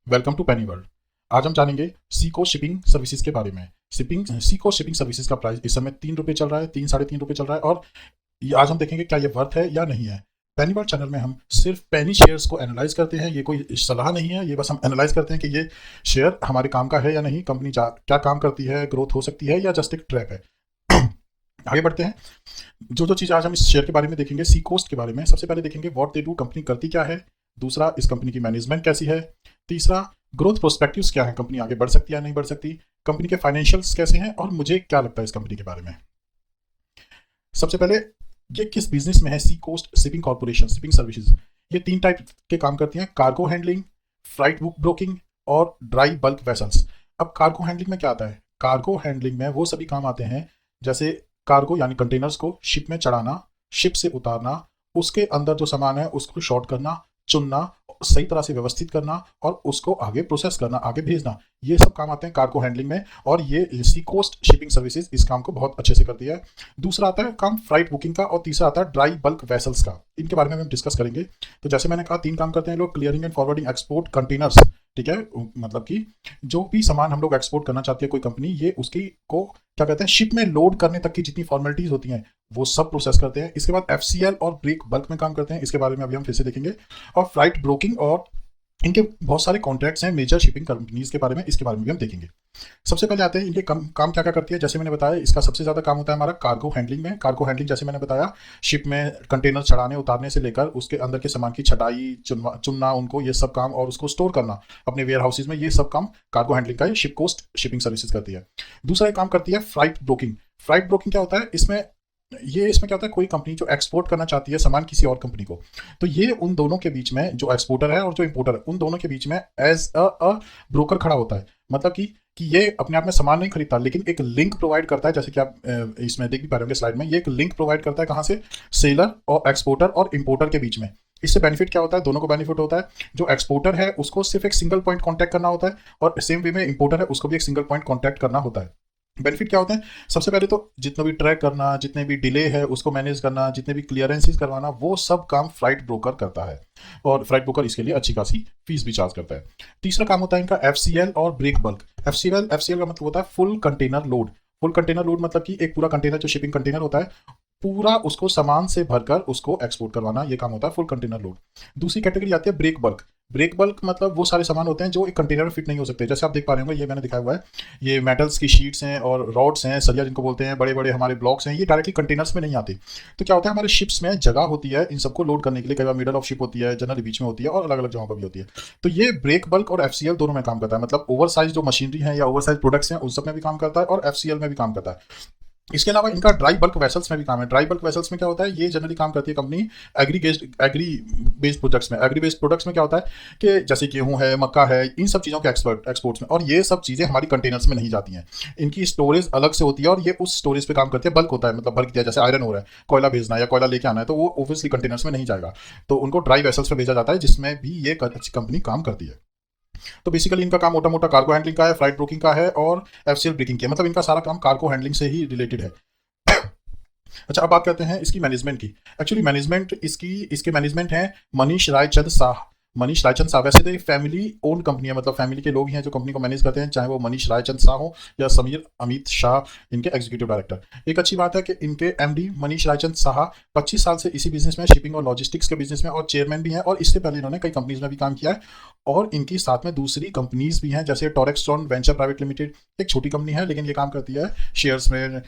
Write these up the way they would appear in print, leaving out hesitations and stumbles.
Welcome to Penney world. आज हम जानेंगे सीको शिपिंग सर्विसेज के बारे में। सीको शिपिंग सर्विसेज का प्राइस इस समय ₹3 चल रहा है, 3 साढ़े 3 रुपये चल रहा है। और आज हम देखेंगे क्या ये वर्थ है या नहीं है। पेनी वर्ल्ड चैनल में हम सिर्फ पेनी शेयर्स को एनालाइज करते हैं। ये कोई सलाह नहीं है, ये बस हम एनालाइज करते हैं कि ये शेयर हमारे काम का है या नहीं, कंपनी क्या काम करती है, ग्रोथ हो सकती है या जस्ट एक ट्रैप है। आगे बढ़ते हैं। जो जो चीज़ आज हम इस शेयर के बारे में देखेंगे, सी कोस्ट के बारे में। सबसे पहले देखेंगे व्हाट दे डू, कंपनी करती क्या है। दूसरा, इस कंपनी की मैनेजमेंट कैसी है। तीसरा, ग्रोथ प्रोस्पेक्टिव्स क्या है, कंपनी आगे बढ़ सकती है या नहीं बढ़ सकती। कंपनी के फाइनेंशियल्स कैसे हैं और मुझे क्या लगता है इस कंपनी के बारे में। सबसे पहले, ये किस बिजनेस में है। Sea coast shipping corporation shipping services ये 3 टाइप के काम करती हैं: cargo handling, freight book broking और ड्राई बल्क वेसल्स। अब कार्गो हैंडलिंग में क्या आता है। कार्गो हैंडलिंग में वो सभी काम आते हैं जैसे कार्गो यानी कंटेनर्स को शिप में चढ़ाना, शिप से उतारना, उसके अंदर जो सामान है उसको शॉर्ट करना, चुनना, सही तरह से व्यवस्थित करना और उसको आगे प्रोसेस करना, आगे भेजना। ये सब काम आते हैं कार्गो हैंडलिंग में और ये सी कोस्ट शिपिंग सर्विसेज इस काम को बहुत अच्छे से करती है। दूसरा आता है काम फ्राइट बुकिंग का और तीसरा आता है ड्राई बल्क वेसल्स का। इनके बारे में हम डिस्कस करेंगे। तो जैसे मैंने कहा, 3 काम करते हैं लोग: clearing and forwarding, export, containers. ठीक है, मतलब कि जो भी सामान हम लोग एक्सपोर्ट करना चाहती है कोई कंपनी, ये उसकी को क्या कहते हैं, शिप में लोड करने तक की जितनी फॉर्मेलिटीज होती हैं वो सब प्रोसेस करते हैं। इसके बाद एफसीएल और ब्रेक बल्क में काम करते हैं। इसके बारे में अभी हम फिर से देखेंगे। और फ्लाइट ब्रोकिंग और इनके बहुत सारे कॉन्ट्रैक्ट्स हैं मेजर शिपिंग कंपनीज के बारे में, इसके बारे में भी हम देखेंगे। सबसे पहले आते हैं इनके काम क्या क्या करती है। जैसे मैंने बताया, इसका सबसे ज़्यादा काम होता है हमारा कार्गो हैंडलिंग में। कार्गो हैंडलिंग जैसे मैंने बताया, शिप में कंटेनर चढ़ाने उतारने से लेकर उसके अंदर के सामान की छटाई, चुनना उनको, ये सब काम, और उसको स्टोर करना अपने वेयर हाउसेज में, ये सब काम कार्गो हैंडलिंग का शिप कोस्ट शिपिंग सर्विसेज करती है। दूसरा काम करती है फ्राइट ब्रोकिंग। फ्राइट ब्रोकिंग क्या होता है, इसमें क्या होता है, कोई कंपनी जो एक्सपोर्ट करना चाहती है सामान किसी और कंपनी को, तो ये उन दोनों के बीच में, जो एक्सपोर्टर है और जो इंपोर्टर है, उन दोनों के बीच में एज अ ब्रोकर खड़ा होता है। मतलब कि ये अपने आप में सामान नहीं खरीदता, लेकिन एक लिंक प्रोवाइड करता है। जैसे कि आप इसमें देख भी पा रहे होंगे स्लाइड में, ये एक लिंक प्रोवाइड करता है कहाँ से, सेलर और एक्सपोर्टर और इंपोर्टर के बीच में। इससे बेनिफिट क्या होता है, दोनों को बेनिफिट होता है। जो एक्सपोर्टर है उसको सिर्फ एक सिंगल पॉइंट कॉन्टैक्ट करना होता है और सेम वे में इंपोर्टर है उसको भी एक सिंगल पॉइंट कॉन्टैक्ट करना होता है। बेनिफिट क्या होते हैं, सबसे पहले तो जितना भी ट्रैक करना, जितने भी डिले है उसको मैनेज करना, जितने भी क्लियरेंसेस करवाना, वो सब काम फ्लाइट ब्रोकर करता है और फ्लाइट ब्रोकर इसके लिए अच्छी खासी फीस भी चार्ज करता है। तीसरा काम होता है इनका एफसीएल और ब्रेक बल्क। एफसीएल का मतलब होता है full container load. Full container load मतलब कि एक पूरा कंटेनर, जो शिपिंग कंटेनर होता है, पूरा उसको सामान से भरकर उसको एक्सपोर्ट करवाना, ये काम होता है फुल कंटेनर लोड। दूसरी कैटेगरी आती है ब्रेक बल्क। ब्रेक बल्क मतलब वो सारे सामान होते हैं जो एक कंटेनर में फिट नहीं हो सकते। जैसे आप देख पा रहे होंगे, ये मैंने दिखाया हुआ है, ये मेटल्स की शीट्स हैं और रॉड्स हैं, सरिया जिनको बोलते हैं, बड़े बड़े हमारे ब्लॉक्स हैं, ये डायरेक्टली कंटेनर्स में नहीं आते। तो क्या होता है, हमारे शिप्स में जगह होती है इन सबको लोड करने के लिए। कई बार मिडल ऑफ शिप होती है, जनरली बीच में होती है और अलग अलग जगहों पर भी होती है। तो ये ब्रेक बल्क और एफसीएल दोनों में काम करता है। मतलब ओवर साइज जो मशीनरी है या ओवर साइज प्रोडक्ट्स हैं उन सब में भी काम करता है और एफसीएल में भी काम करता है। इसके अलावा इनका ड्राई बल्क वेसल्स में भी काम है। ड्राई बल्क वेसल्स में क्या होता है, ये जनरली काम करती है कंपनी एग्री बेस्ड प्रोडक्ट्स में। एग्री बेस्ड प्रोडक्ट्स में क्या होता है कि जैसे गेहूं है, मक्का है, इन सब चीज़ों के एक्सपोर्ट्स में, और ये सब चीज़ें हमारी कंटेनर्स में नहीं जाती हैं। इनकी स्टोरेज अलग से होती है और ये उस स्टोरेज पे काम करती है। बल्क होता है, मतलब बल्क दिया, जैसे आयरन हो रहा है, कोयला भेजना है या कोयला लेके आना है, तो वो ऑब्वियसली कंटेनर्स में नहीं जाएगा, तो उनको ड्राई वेसल्स में भेजा जाता है, जिसमें भी ये अच्छी कंपनी काम करती है। तो बेसिकली इनका काम मोटा मोटा कार्गो हैंडलिंग का है, फ्लाइट ब्रोकिंग का है और एफसीएल ब्रेकिंग का। मतलब इनका सारा काम कार्गो हैंडलिंग से ही रिलेटेड है। अच्छा, अब बात करते हैं इसकी मैनेजमेंट की। एक्चुअली मैनेजमेंट इसके मैनेजमेंट हैं मनीष रायचंद शाह। मनीष रायचंद शाह, वैसे तो ये फैमिली ओन कंपनी है, मतलब फैमिली के लोग ही हैं जो कंपनी को मैनेज करते हैं, चाहे वो मनीष रायचंद शाह हो या समीर अमित शाह इनके एग्जीक्यूटिव डायरेक्टर। एक अच्छी बात है कि इनके एमडी मनीष रायचंद शाह 25 साल से इसी बिजनेस में, शिपिंग और लॉजिस्टिक्स के बिजनेस में, और चेयरमैन भी हैं, और इससे पहले इन्होंने कई कंपनीज में भी काम किया है। और इनकी साथ में दूसरी कंपनीज भी हैं, जैसे टॉरेक्सट्रॉन वेंचर प्राइवेट लिमिटेड, एक छोटी कंपनी है लेकिन ये काम करती है शेयर्स में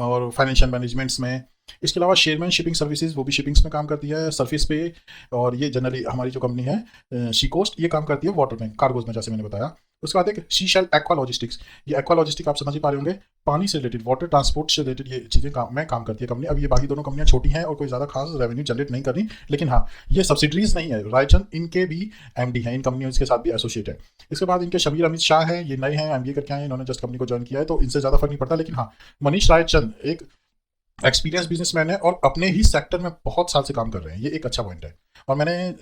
और फाइनेंशियल मैनेजमेंट्स में। इसके अलावा शेयरमैन शिपिंग सर्विसेज, वो भी शिपिंग्स में काम करती है, सर्फिस पे। और ये जनरली हमारी जो कंपनी है सी कोस्ट, ये काम करती है वाटर में, कार्गोज में, जैसे मैंने बताया। उसके बाद एक सी शेल एक्वा लॉजिस्टिक्स। ये एक्वा लॉजिस्टिक आप समझ ही पा रहे होंगे, पानी से रिलेटेड, वाटर ट्रांसपोर्ट से रिलेटेड ये चीज़ें काम करती है कंपनी। अब ये बाकी दोनों कंपनियां छोटी हैं और कोई ज़्यादा खास रेवेन्यू जनरेट नहीं कर रही, लेकिन हाँ, ये सब्सिडरीज नहीं है। रायचंद इनके भी एमडी हैं, इन कंपनियों के साथ भी एसोसिएट है। इसके बाद इनके शबीर अमित शाह हैं, ये नए हैं, एमबीए करके आए हैं, इन्होंने जस्ट कंपनी को ज्वाइन किया है, तो इनसे ज़्यादा फर्क नहीं पड़ता। लेकिन हाँ, मनीष रायचंद एक एक्सपीरियंस बिजनेसमैन है और अपने ही सेक्टर में बहुत साल से काम कर रहे हैं, ये एक अच्छा पॉइंट है।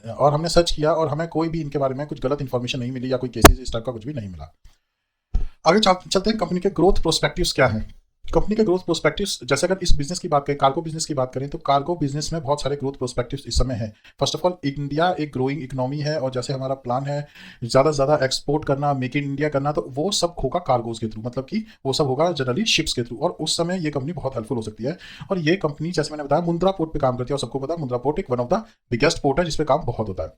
और हमने सर्च किया और हमें कोई भी इनके बारे में कुछ गलत इन्फॉर्मेशन नहीं मिली या कोई केसेस इस टाइप का कुछ भी नहीं मिला। आगे चलते हैं, कंपनी के ग्रोथ प्रोस्पेक्टिव्स क्या हैं। कंपनी के ग्रोथ प्रोस्पेक्टिव्स, जैसे अगर इस बिजनेस की बात करें, कार्गो बिजनेस की बात करें, तो कार्गो बिजनेस में बहुत सारे ग्रोथ प्रोस्पेक्टिव्स इस समय है। फर्स्ट ऑफ ऑल, इंडिया एक ग्रोइंग इकोनॉमी है और जैसे हमारा प्लान है ज़्यादा से ज़्यादा एक्सपोर्ट करना, मेक इन इंडिया करना, तो वो सब होगा कार्गोज के थ्रू, मतलब कि वो सब होगा जनरली शिप्स के थ्रू, और उस समय ये कंपनी बहुत हेल्पफुल हो सकती है। और ये कंपनी, जैसे मैंने बताया, मुंद्रा पोर्ट पे काम करती है, और सबको पता है मुंद्रा पोर्ट एक one of the biggest port है जिसपे काम बहुत होता है।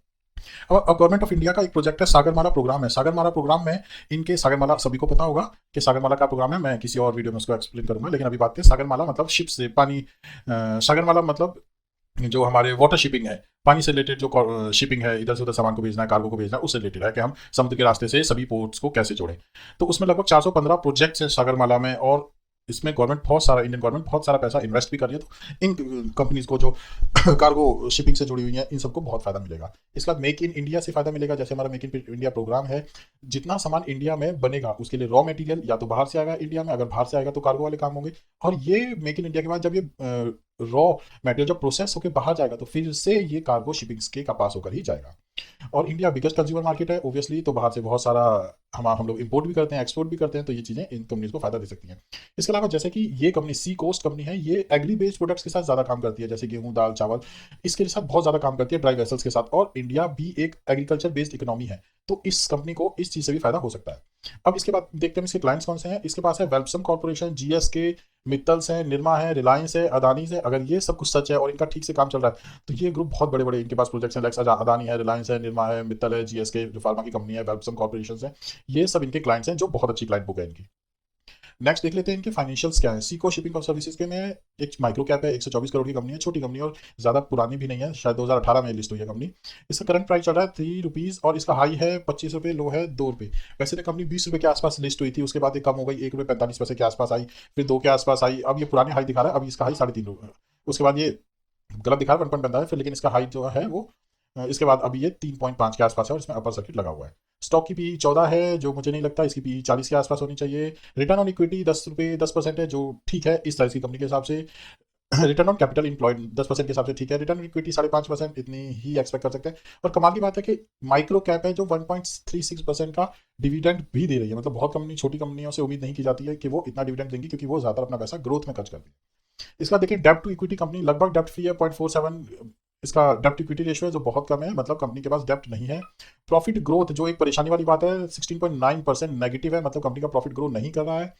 अब गवर्नमेंट ऑफ इंडिया का एक प्रोजेक्ट है, सागरमाला प्रोग्राम है। सागरमाला प्रोग्राम में इनके, सागरमाला सभी को पता होगा कि सागरमाला का प्रोग्राम है, मैं किसी और वीडियो में उसको एक्सप्लेन करूंगा, लेकिन अभी बात करें सागरमाला मतलब शिप से पानी, सागरमाला मतलब जो हमारे वाटर शिपिंग है, पानी से रिलेटेड जो शिपिंग है, इधर से उधर सामान को भेजना है, कार्गो को भेजना है, उससे रिलेटेड है कि हम समुद्र के रास्ते से सभी पोर्ट्स को कैसे जोड़ें। तो उसमें लगभग 415 प्रोजेक्ट्स हैं सागरमाला में, और इसमें गवर्नमेंट बहुत सारा, इंडियन गवर्नमेंट बहुत सारा पैसा इन्वेस्ट भी कर रही है। तो इन कंपनीज को जो कार्गो शिपिंग से जुड़ी हुई है, इन सबको बहुत फायदा मिलेगा। इसके बाद मेक इन इंडिया से फायदा मिलेगा। जैसे हमारा मेक इन इंडिया प्रोग्राम है, जितना सामान इंडिया में बनेगा उसके लिए रॉ मटेरियल या तो बाहर से आएगा इंडिया में, अगर बाहर से आएगा तो कार्गो वाले काम होंगे। और ये मेक इन इंडिया के बाद जब ये रॉ मटेरियल जब प्रोसेस होकर बाहर जाएगा, तो फिर से ये कार्गो शिपिंग के पास होकर ही जाएगा। और इंडिया बिगेस्ट कंज्यूमर मार्केट है ओब्वियसली, तो बाहर से बहुत सारा हम लोग इंपोर्ट भी करते हैं, एक्सपोर्ट भी करते हैं, तो ये चीज़ें इन कंपनीज को फायदा दे सकती हैं। इसके अलावा जैसे कि ये कंपनी सी कोस्ट कंपनी है, ये एग्री बेस्ड प्रोडक्ट्स के साथ ज़्यादा काम करती है, जैसे गेहूं, दाल, चावल, इसके साथ बहुत ज़्यादा काम करती है, ड्राई वेसल्स के साथ। और इंडिया भी एक एग्रीकल्चर बेस्ड इकोनॉमी है, तो इस कंपनी को इस चीज़ से भी फायदा हो सकता है। अब इसके बाद देखते हैं इसके क्लाइंट्स कौन से हैं। इसके पास है वेल्पसम कॉर्पोरेशन, जीएसके, मित्तल्स है, निरमा है, रिलायंस है, अदानी है। अगर ये सब कुछ सच है और इनका ठीक से काम चल रहा है, तो ये ग्रुप बहुत बड़े बड़े इनके पास प्रोजेक्ट्स हैं, लाइक अदानी है, रिलायंस है, निरमा है, मित्तल है, जीएसके जो फार्मा की कंपनी है, वेल्पसम कॉर्पोरेशन है, ये सब इनके क्लाइंट्स हैं जो बहुत अच्छी क्लाइंट बुक है इनकी। नेक्स्ट देख लेते हैं इनके फाइनेंशियल्स क्या है। सीको शिपिंग और सर्विसेज के में एक माइक्रो कैप है, 124 करोड़ की कंपनी है, छोटी कंपनी और ज़्यादा पुरानी भी नहीं है, शायद 2018 में लिस्ट हुई है कंपनी। इसका करंट प्राइस चल रहा है ₹3 और इसका हाई है ₹25, लो है ₹2। वैसे तो कंपनी ₹20 के आसपास लिस्ट हुई थी, उसके बाद ये कम हो गई, ₹1.45 के आसपास आई, फिर 2 के आसपास आई, अब ये पुरानी हाई दिखा रहा है, अभी इसका हाई ₹3.5। उसके बाद ये गलत दिखा रहा है, 1.45 है फिर, लेकिन इसका हाई जो है वो इसके बाद अभी ये 3.5 के आसपास है, और इसमें अपर सर्किट लगा हुआ है। स्टॉक की पी 14 है, जो मुझे नहीं लगता, इसकी पी 40 के आसपास होनी चाहिए। रिटर्न ऑन इक्विटी ₹10 10% है, जो ठीक है इस साइज की कंपनी के हिसाब से। रिटर्न ऑन कैपिटल इंप्लॉयड 10% के हिसाब से ठीक है। रिटर्न ऑन इक्विटी 5.5%, इतनी ही एक्सपेक्ट कर सकते हैं। और कमाल की बात है कि माइक्रो कैप है जो 1.36% का डिविडेंड भी दे रही है, मतलब बहुत कंपनी, छोटी कंपनियों से उम्मीद नहीं की जाती है कि वो इतना डिविडेंड देंगी, क्योंकि वो ज्यादा अपना पैसा ग्रोथ में खर्च करती है। इसका देखिए डेब्ट टू इक्विटी, कंपनी लगभग डेब्ट फ्री है, 0.47 इसका डेब्ट इक्विटी रेशियो है, जो बहुत कम है, मतलब कंपनी के पास डेब्ट नहीं है। प्रॉफिट ग्रोथ जो एक परेशानी वाली बात है, 16.9% नेगेटिव है, मतलब कंपनी का प्रॉफिट ग्रो नहीं कर रहा है।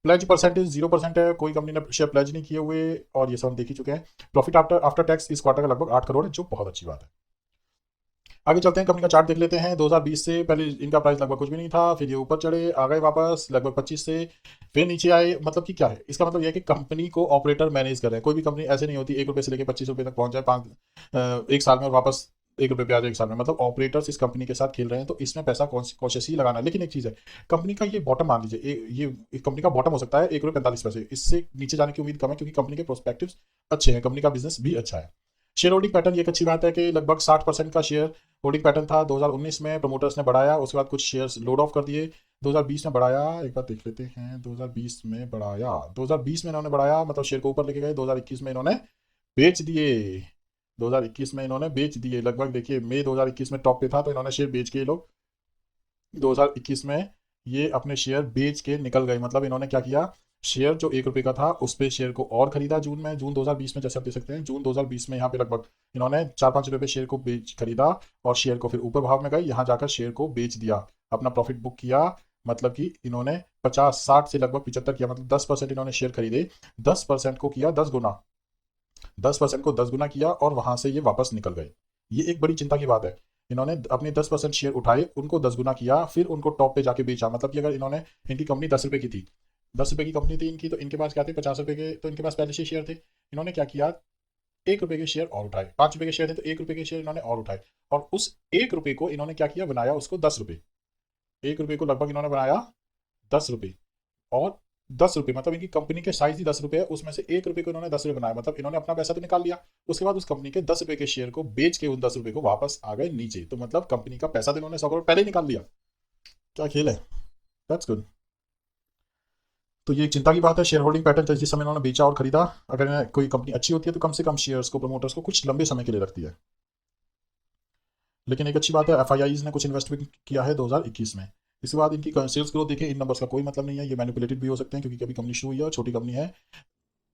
प्लेज परसेंटेज 0% है, कोई कंपनी ने शेयर प्लेज नहीं किए हुए, और ये सब हम देख ही चुके हैं। प्रॉफिट आफ्टर आफ्टर टैक्स इस क्वार्टर का लगभग 8 करोड़ है, जो बहुत अच्छी बात है। आगे चलते हैं, कंपनी का चार्ट देख लेते हैं। 2020 से पहले इनका प्राइस लगभग कुछ भी नहीं था, फिर ये ऊपर चढ़े, आ गए वापस लगभग 25 से, फिर नीचे आए। मतलब कि क्या है इसका मतलब, यह है कि कंपनी को ऑपरेटर मैनेज कर रहे हैं। कोई भी कंपनी ऐसे नहीं होती ₹1 से लेकर ₹25 तक पहुंच जाए एक साल में, और वापस ₹1 पे आ जाए एक साल में। मतलब ऑपरेटर्स इस कंपनी के साथ खेल रहे हैं, तो इसमें पैसा कॉन्शियस ही लगाना है। लेकिन एक चीज़ है, कंपनी का ये बॉटम मान लीजिए, ये कंपनी का बॉटम हो सकता है ₹1.45, इससे नीचे जाने की उम्मीद कम है, क्योंकि कंपनी के प्रोस्पेक्टिव्स अच्छे हैं, कंपनी का बिजनेस भी अच्छा है। शेयर होल्डिंग पैटर्न, ये एक अच्छी बात है कि लगभग 60% का शेयर होल्डिंग पैटर्न था। 2019 में प्रमोटर्स ने बढ़ाया, उसके बाद कुछ शेयर्स लोड ऑफ कर दिए। 2020 में बढ़ाया, एक बार देख लेते हैं, 2020 में बढ़ाया, 2020 में इन्होंने बढ़ाया, मतलब शेयर को ऊपर लेके गए। 2021 में इन्होंने बेच दिए, 2021 में इन्होंने बेच दिए लगभग, देखिए मई 2021 में टॉप पे था, तो इन्होंने शेयर बेच के लोग 2021 में ये अपने शेयर बेच के निकल गए। मतलब इन्होंने क्या किया, शेयर जो ₹1 का था उस पे शेयर को और खरीदा जून में, जून 2020 में, जैसे आप देख सकते हैं जून 2020 में यहाँ पे लगभग इन्होंने ₹4-5 पे शेयर को बेच खरीदा, और शेयर को फिर ऊपर भाव में गए, यहाँ जाकर शेयर को बेच दिया, अपना प्रॉफिट बुक किया। मतलब कि इन्होंने 50-60 से लगभग 75 किया, मतलब 10% इन्होंने शेयर खरीदे, 10% को किया 10 गुना, 10% को 10 गुना किया, और वहां से ये वापस निकल गए। ये एक बड़ी चिंता की बात है। इन्होंने अपने 10% शेयर उठाए, उनको 10 गुना किया, फिर उनको टॉप पे जाके बेचा। मतलब कि अगर इन्होंने, इनकी कंपनी ₹10 की थी, ₹10 की कंपनी थी इनकी, तो इनके पास क्या थे, ₹50 के, तो इनके पास पहले से शेयर थे। इन्होंने क्या किया, ₹1 के शेयर और उठाए, ₹5 के शेयर थे, तो ₹1 के शेयर इन्होंने और उठाए, और उस ₹1 को इन्होंने क्या किया, बनाया उसको ₹10। ₹1 को लगभग इन्होंने बनाया ₹10, और ₹10, मतलब इनकी कंपनी के साइज ही ₹10 है, उसमें से ₹1 को इन्होंने ₹10 बनाया, मतलब इन्होंने अपना पैसा तो निकाल लिया। उसके बाद उस कंपनी के ₹10 के शेयर को बेच के उन ₹10 को वापस आ गए नीचे, तो मतलब कंपनी का पैसा तो इन्होंने 100 करोड़ पहले ही निकाल लिया। क्या खेल है, दैट्स गुड। तो ये एक चिंता की बात है, शेयर होल्डिंग पैटर्न जिस समय इन्होंने बेचा और खरीदा। अगर कोई कंपनी अच्छी होती है तो कम से कम शेयर्स को, प्रमोटर्स को कुछ लंबे समय के लिए रखती है। लेकिन एक अच्छी बात है, एफआईआईज ने कुछ इन्वेस्ट भी किया है 2021 में। इसके बाद इनकी सेल्स ग्रोथ देखें, इन नंबर्स का कोई मतलब नहीं है, ये मैनिपुलेटेड भी हो सकते हैं क्योंकि कभी कंपनी शुरू हुई है और छोटी कंपनी है।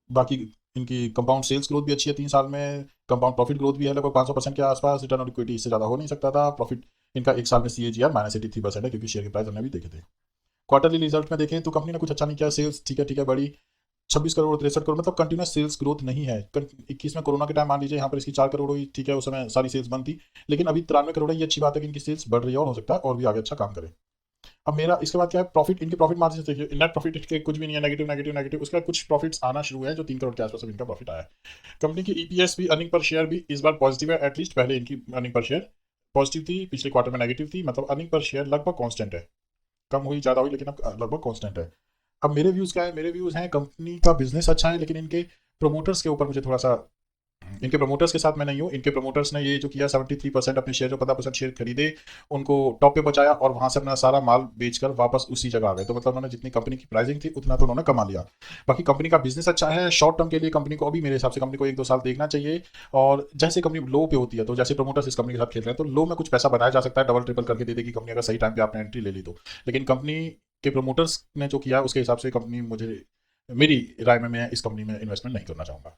बाकी इनकी कंपाउंड सेल्स ग्रोथ भी अच्छी है 3 साल में, कंपाउंड प्रॉफिट ग्रोथ भी है लगभग 500% के आसपास, रिटर्न ऑन इक्विटी इससे ज़्यादा हो नहीं सकता था। प्रॉफिट इनका 1 साल में CAGR -83% है क्योंकि शेयर के प्राइस हमने भी देखे थे। क्वार्टरली रिजल्ट में देखें तो कंपनी ने कुछ अच्छा नहीं किया, सेल्स ठीक है बड़ी 26 करोड़ 63 करोड़, मतलब कंटिन्यूस सेल्स ग्रोथ नहीं है। 21 में कोरोना के टाइम मान लीजिए यहाँ पर इसकी 4 करोड़ हुई, ठीक है उस समय सारी सेल्स बंद थी, लेकिन अभी 93 करोड़ है, ये अच्छी बात है कि इनकी सेल्स बढ़ रही है और हो सकता है और भी आगे अच्छा काम करे। अब मेरा इसके बाद क्या है, प्रॉफिट, इनके प्रॉफिट मार्जिन देखिए, नेट प्रॉफिट इनके कुछ भी नहीं है, नेगेटिव नेगेटिव नेगेटिव। उसके बाद कुछ प्रॉफिट्स आना शुरू है जो 3 करोड़ के आसपास इनका प्रॉफिट आया है। कंपनी की EPS भी, अर्निंग पर शेयर भी इस बार पॉजिटिव है, एटलीस्ट पहले इनकी अर्निंग पर शेयर पॉजिटिव थी, पिछले क्वार्टर में नेगेटिव थी, मतलब अर्निंग पर शेयर लगभग कांस्टेंट है, कम हुई ज़्यादा हुई लेकिन अब लगभग कांस्टेंट है। अब मेरे व्यूज़ क्या है, मेरे व्यूज़ हैं कंपनी का बिजनेस अच्छा है, लेकिन इनके प्रमोटर्स के ऊपर मुझे थोड़ा सा, इनके प्रमोटर्स के साथ मैं नहीं हूँ। इनके प्रमोटर्स ने ये जो किया 73% अपने शेयर, जो 15% शेयर खरीदे उनको टॉप पे बचाया और वहां से अपना सारा माल बेचकर वापस उसी जगह आ गए, तो मतलब उन्होंने जितनी कंपनी की प्राइसिंग थी उतना तो उन्होंने कमा लिया। बाकी कंपनी का बिजनेस अच्छा है, शॉर्ट टर्म के लिए कंपनी को, अभी मेरे हिसाब से कंपनी को 1-2 साल देखना चाहिए। और जैसे कंपनी लो पे होती है, तो जैसे प्रमोटर्स इस कंपनी के साथ खेल रहे हैं, तो लो में कुछ पैसा बनाया जा सकता है, डबल ट्रिपल करके दे देगी कंपनी अगर सही टाइम पे आपने एंट्री ले ली तो। लेकिन कंपनी के प्रमोटर्स ने जो किया उसके हिसाब से कंपनी, मुझे, मेरी राय में, मैं इस कंपनी में इन्वेस्टमेंट नहीं करना चाहूँगा।